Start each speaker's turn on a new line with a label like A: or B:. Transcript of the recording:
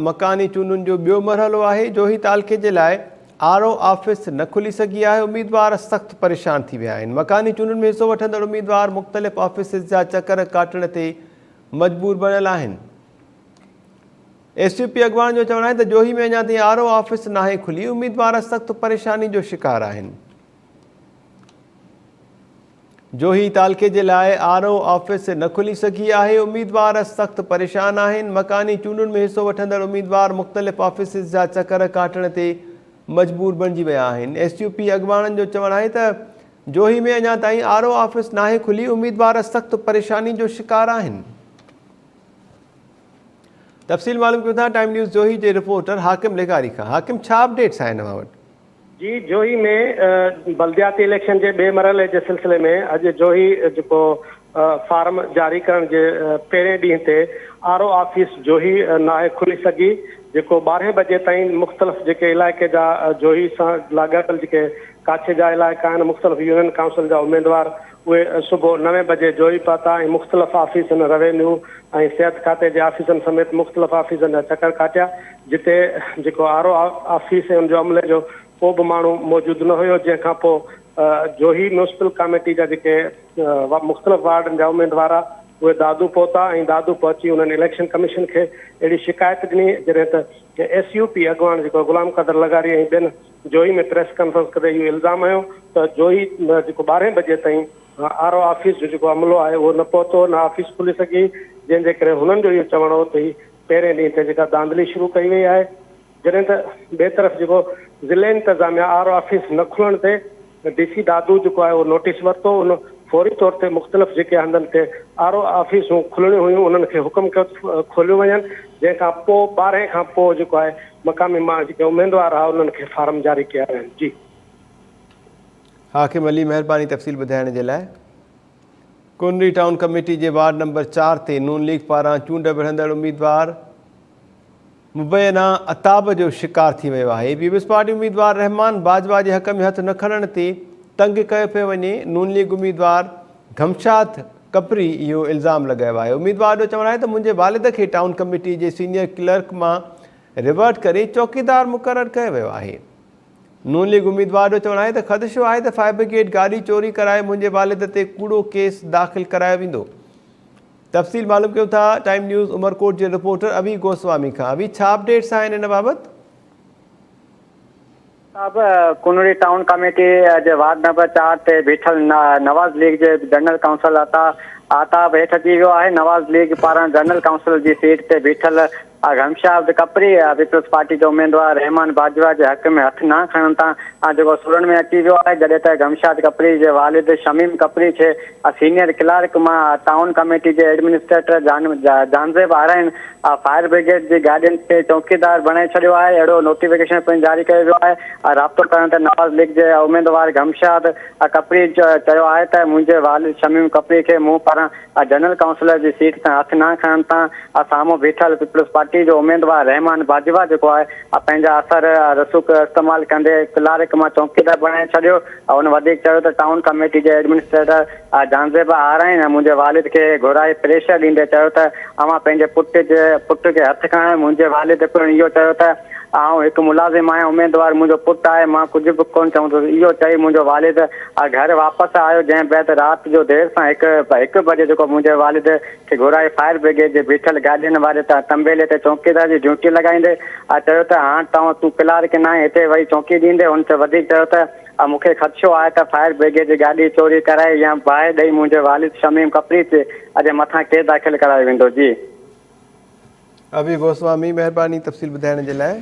A: मकानी चूंडुनि जो ॿियो मरहलो आहे। जोही तालके जे लाइ आरओ ऑफिस न खुली सघी आहे। उम्मीदवार सख़्तु परेशान थी विया आहिनि। मकानी चूंडुनि में हिसो वठंदड़ उम्मीदवार मुख़्तलिफ़ ऑफिसिस जा चकर काटण ते मजबूर बणियल आहिनि। एसयूपी अॻवान जो चवणु आहे त जोही में अञा ताईं आरओ ऑफिस नाहे खुली। उम्मीदवार सख़्तु परेशानी जो शिकार आहिनि। जोही तालके जे लाइ आरओ ऑफिस न खुली सघी आहे। उम्मीदवार सख़्तु परेशान आहिनि। मकानी चूंडुनि में हिसो वठंदड़ उम्मीदवार मुख़्तलिफ़ ऑफिसिस जा चकर काटण ते मजबूर बणिजी विया आहिनि। एसयूपी अॻवाननि जो चवणु आहे त जोही में अञा ताईं आरओ ऑफिस नाहे खुली। उम्मीदवार सख़्तु परेशानी जो शिकार आहिनि। तफ़सील मालूम कयूं था टाइम न्यूज़ जोही जे रिपोर्टर हाकिम लेगारी खां। हाकिम, छा अपडेट्स आहिनि अव्हां वटि?
B: जी, जोही में बल्दियाती इलेक्शन जे ॿिए मरहले जे सिलसिले में अॼु जोही जेको फार्म जारी करण जे पहिरें ॾींहं ते आरओ ऑफिस जोही नाहे खुली सघी। जेको 12 बजे ताईं मुख़्तलिफ़ जेके इलाइक़े जा जोही सां लाॻापियल जेके काछे जा इलाइक़ा आहिनि, मुख़्तलिफ़ यूनियन काउंसिल जा उम्मीदवार उहे सुबुह 9 बजे जोही पहुता ऐं मुख़्तलिफ़ ऑफिसनि रेवेन्यू ऐं सिहत खाते जे ऑफिसनि समेत मुख़्तलिफ़ ऑफिसनि जा चकर काटिया, जिते जेको आरओ ऑफिस ऐं उनजो अमले जो को बि माण्हू मौजूदु न हुयो। जंहिंखां पोइ जोही म्यूनिसिपल कमेटी जा जेके मुख़्तलिफ़ वार्डनि जा उम्मीदवार उहे दादू पहुता ऐं दादू पहुची उन्हनि इलेक्शन कमीशन खे अहिड़ी शिकायत ॾिनी, जॾहिं त एसयूपी अॻवान जेको गुलाम क़दर लगारी ऐं ॿियनि जोही में प्रेस कॉन्फ्रेंस करे इहो इल्ज़ाम हयो त जोही जेको 12 बजे ताईं आरओ ऑफिस जो जेको अमलो आहे उहो न पहुतो, न ऑफिस खुली सघी, जंहिंजे करे हुननि जो इहो चवणु हो त पहिरें ॾींहं ते जेका धांधली शुरू कई वई आहे। जॾहिं त ॿिए तरफ़ जेको ज़िले इंतिज़ामिया आरओ ऑफिस न खुलण ते डीसी दादू जेको आहे उहो नोटिस वरितो। उन फौरी तौर ते मुख़्तलिफ़ जेके हंधनि ते आरओ ऑफिसूं खुलणियूं हुयूं उन्हनि खे हुकुम कयो खोलियूं वञनि। जंहिंखां पोइ 12 खां पोइ जेको आहे मक़ामी जेके उम्मीदवार आहे उन्हनि खे फार्म जारी कया आहिनि। जी
A: हाकिम अली, महिरबानी तफ़सील ॿुधाइण जे लाइ। कुनरी टाउन कमेटी जे वार्ड नंबर 4 ते नून लीग पारां चूंड विढ़ंदड़ उम्मीदवार मुबैना अताब जो शिकार थी वियो आहे। पीपल्स पार्टी उम्मीदवार रहमान बाजवा जे हक़ में हथ न खणण ते तंग कयो पियो वञे। नून लीग उम्मीदवार घमशाद कपरी इहो इल्ज़ाम लॻायो आहे। उम्मीदवार जो चवणु आहे त मुंहिंजे वालिद खे टाउन कमेटी जे सीनियर क्लर्क मां रिवर्ट करे चौकीदार मुक़ररु कयो वियो आहे। नून लीग उम्मीदवार जो चवणु आहे त ख़दशो आहे त फायर ब्रिगेड गाॾी चोरी कराए मुंहिंजे वालिद ते कूड़ो केस दाख़िल करायो वेंदो। तफ़सील मालूम कयूं था टाइम न्यूज़ उमरकोट जे रिपोर्टर अवी गोस्वामी खां। अवी, छा अपडेट्स आहिनि इन बाबति?
C: कुनरी टाउन कमेटी जे वार्ड नंबर 4 ते बीठल नवाज़ लीग जे जनरल काउंसिल आताब हेठि अची वियो आहे। नवाज़ लीग पारां जनरल काउंसिल जी सीट ते बीठल घमशाद कपरी पीपल्स पार्टी जो उम्मीदवार रहमान बाजवा जे हक़ में हथ न खणण तां जेको सुरण में अची वियो आहे। जॾहिं त घमशाद कपरी जे वालिद शमीम कपरी खे सीनियर क्लर्क मां टाउन कमेटी जे एडमिनिस्ट्रेटर जानज़ेब आराइन फायर ब्रिगेड जी गाॾियुनि खे चौकीदार बणाए छॾियो आहे। अहिड़ो नोटिफिकेशन पिणु जारी कयो वियो आहे। राब्तो करण ते नवाज़ लीग जे उम्मीदवार घमशाद कपरी चयो आहे त मुंहिंजे वालिद शमीम कपरी खे मूं पारां जनरल काउंसिलर जी सीट तां हथ न खणण तां साम्हूं बीठल पीपल्स पार्टी जो उम्मीदवार रहमान बाजवा जेको आहे पंहिंजा असर रसूख इस्तेमालु कंदे क्लार्क मां चौकीदार बणाए छॾियो। हुन वधीक चयो त टाउन कमेटी जे एडमिनिस्ट्रेटर जानज़ेब आराइन मुंहिंजे वालिद खे घुराए प्रेशर ॾींदे चयो त अवां पंहिंजे पुट खे हथ खणण। मुंहिंजे वालिद पिणु इहो चयो त आउं हिकु मुलाज़िम आहियां, उम्मीदवार मुंहिंजो पुटु आहे, मां कुझु बि कोन चवंदो। इहो चई मुंहिंजो वालिद घर वापसि आयो, जंहिं बैदि राति जो देरि सां हिकु बजे जेको मुंहिंजे वालिद खे घुराए फायर ब्रिगेड जे बीठल गाॾियुनि वारे तंबेले ते चौकीदार जी ड्यूटी लॻाईंदे चयो त हाणे तूं क्लार्क न आहे, हिते वरी चौकी ॾींदे। हुन ते वधीक चयो त मूंखे ख़दशो आहे त फायर ब्रिगेड जी गाॾी चोरी कराए या बाहि ॾेई मुंहिंजे वालिद शमीम कपरी ते अॼु मथां केस दाख़िल करायो वेंदो। जी
A: अवी गोस्वामी, महिरबानी तफ़सील ॿुधाइण जे लाइ।